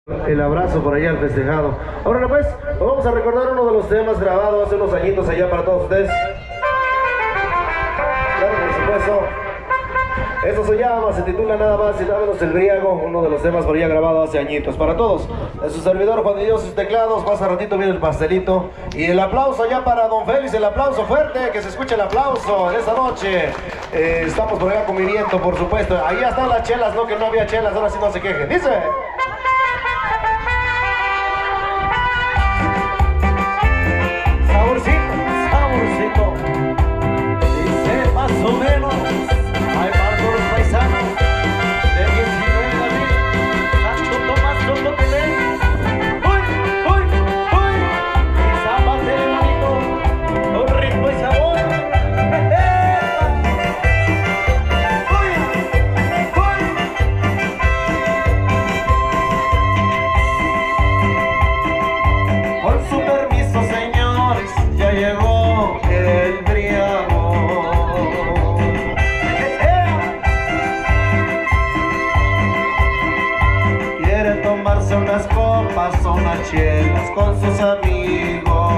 El abrazo por allá al festejado. Ahora pues, vamos a recordar uno de los temas grabados hace unos añitos allá para todos ustedes. Claro, por supuesto. Esto se titula nada más y nada menos El Briago, uno de los temas por allá grabado hace añitos. Para todos, de su servidor Juan de Dios, sus teclados, más a ratito viene el pastelito. Y el aplauso ya para don Félix, el aplauso fuerte, que se escuche el aplauso en esta noche. Estamos por allá conviviendo, por supuesto. Ahí están las chelas, no que no había chelas, ahora sí no se quejen. Dice... Saborcito, dice más o menos, hay para todos los paisanos de 19 de abril, Santo Tomás, Totopelé, uy, y zapate bonito, con ritmo y sabor, con su permiso, señores, ya llegó el briago. Quiere tomarse unas copas o unas chelas con sus amigos.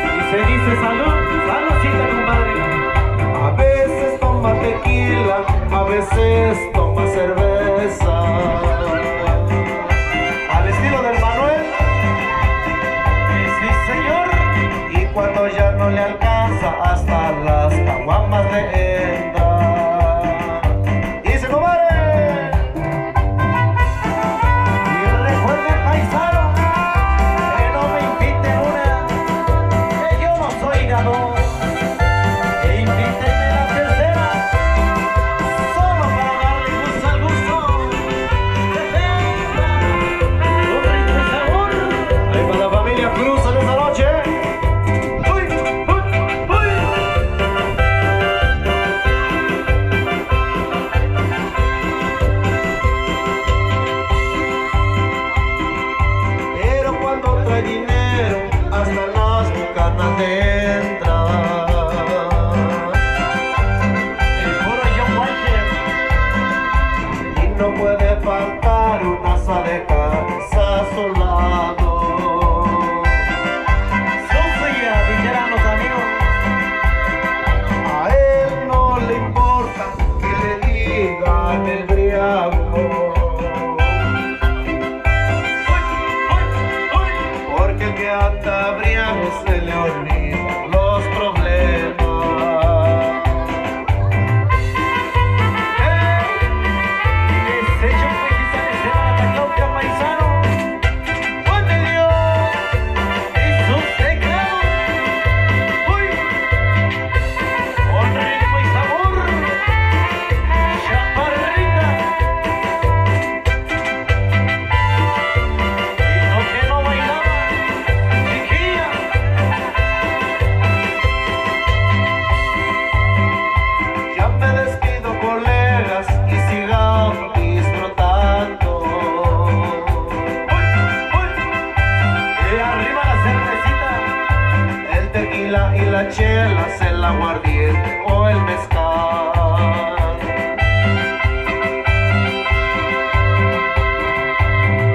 Y se dice salud, saludcita, compadre. A veces toma tequila, a veces toma cerveza. Al estilo del Manuel. Cuando ya no le alcanza, hasta las caguamas le entra. Y se comadre. Y recuerden, paisano, que no me inviten una, que yo no soy ganador. Que invítenme la tercera, solo para darle gusto al gusto. Un ritmo y sabor. Ahí para la familia Cruz en esta noche. Y la chela, el aguardiente o el mezcal.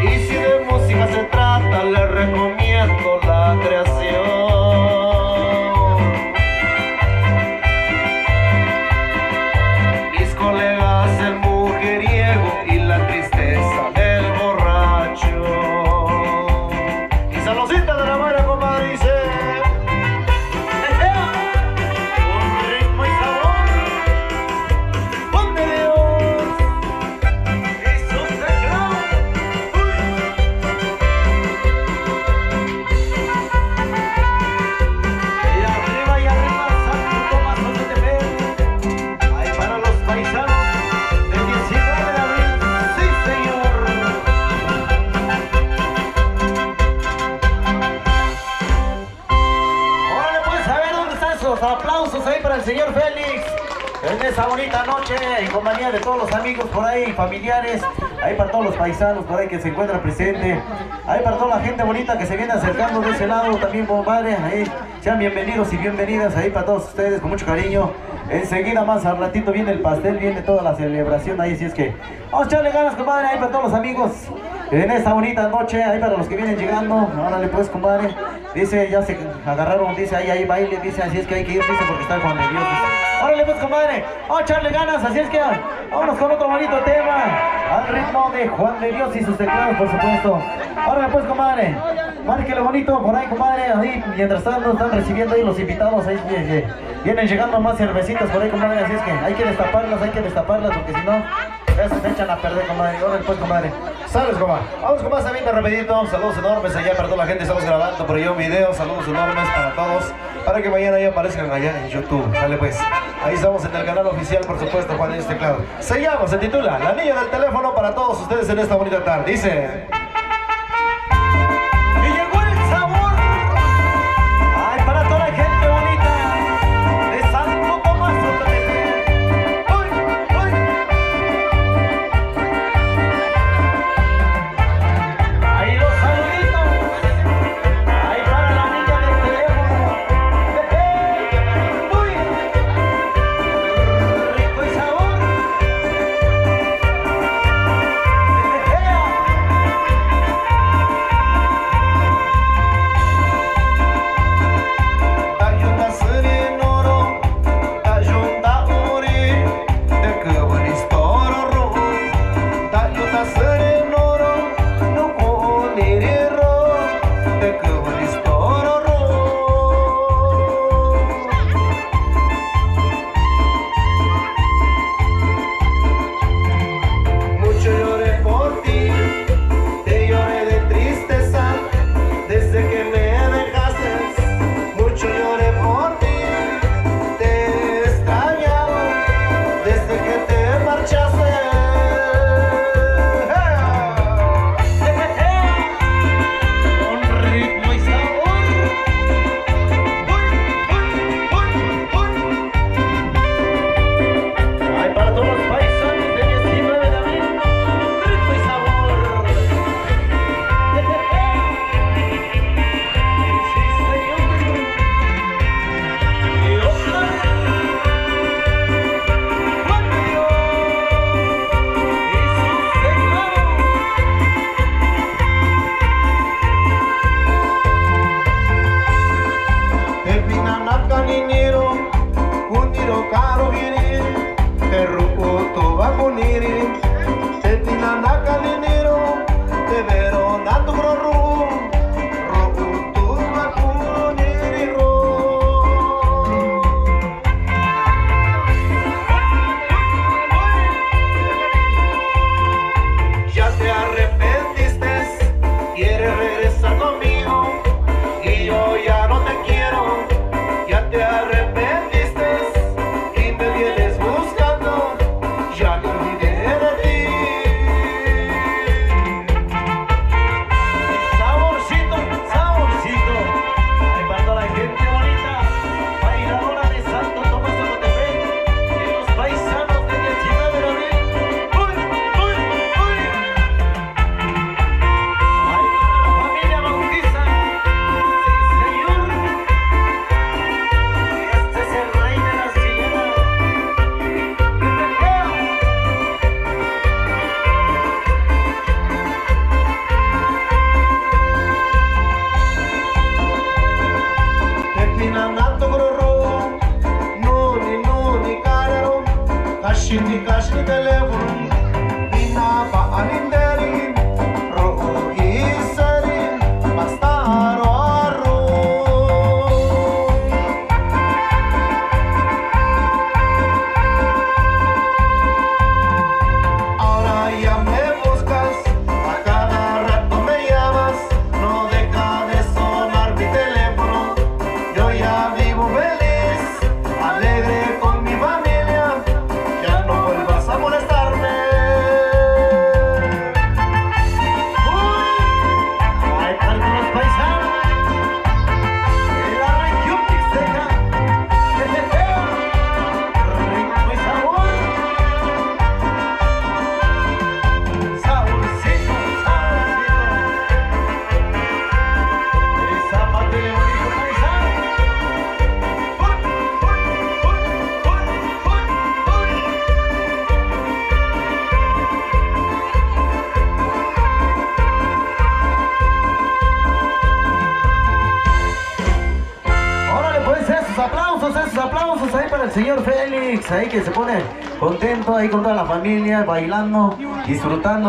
Y si de música se trata, le recomiendo la creación. Mis colegas, el mujeriego y la tristeza del borracho. Y saludcita de la buena, compadre, dice. Aplausos ahí para el señor Félix en esa bonita noche en compañía de todos los amigos por ahí, familiares, ahí para todos los paisanos por ahí que se encuentran presentes, ahí para toda la gente bonita que se viene acercando de ese lado también, compadre, ahí sean bienvenidos y bienvenidas ahí para todos ustedes con mucho cariño. Enseguida más al ratito viene el pastel, viene toda la celebración ahí, si es que vamos a echarle ganas, compadre, ahí para todos los amigos en esta bonita noche, ahí para los que vienen llegando. Órale pues, compadre, dice, ya se agarraron, dice, ahí hay baile, dice, así es que hay que ir, dice, porque está el Juan de Dios, dice. Órale pues, compadre, vamos a echarle ganas, así es que vámonos con otro bonito tema, al ritmo de Juan de Dios y sus teclados, por supuesto. Órale pues, compadre, márquele bonito por ahí, compadre, ahí, mientras tanto están recibiendo ahí los invitados, ahí vienen llegando más cervecitas por ahí, compadre, así es que hay que destaparlas, porque si no, ya se echan a perder, compadre. Órale pues, compadre. Sales, compadre. Vamos con más también rapidito. Saludos enormes allá para toda la gente. Estamos grabando por ahí un video. Saludos enormes para todos. Para que mañana ya aparezcan allá en YouTube. Sale pues. Ahí estamos en el canal oficial, por supuesto, Juan de Dios Teclado. Se titula La Niña del Teléfono para todos ustedes en esta bonita tarde. Dice... esos aplausos ahí para el señor Félix, ahí que se pone contento ahí con toda la familia, bailando, disfrutando.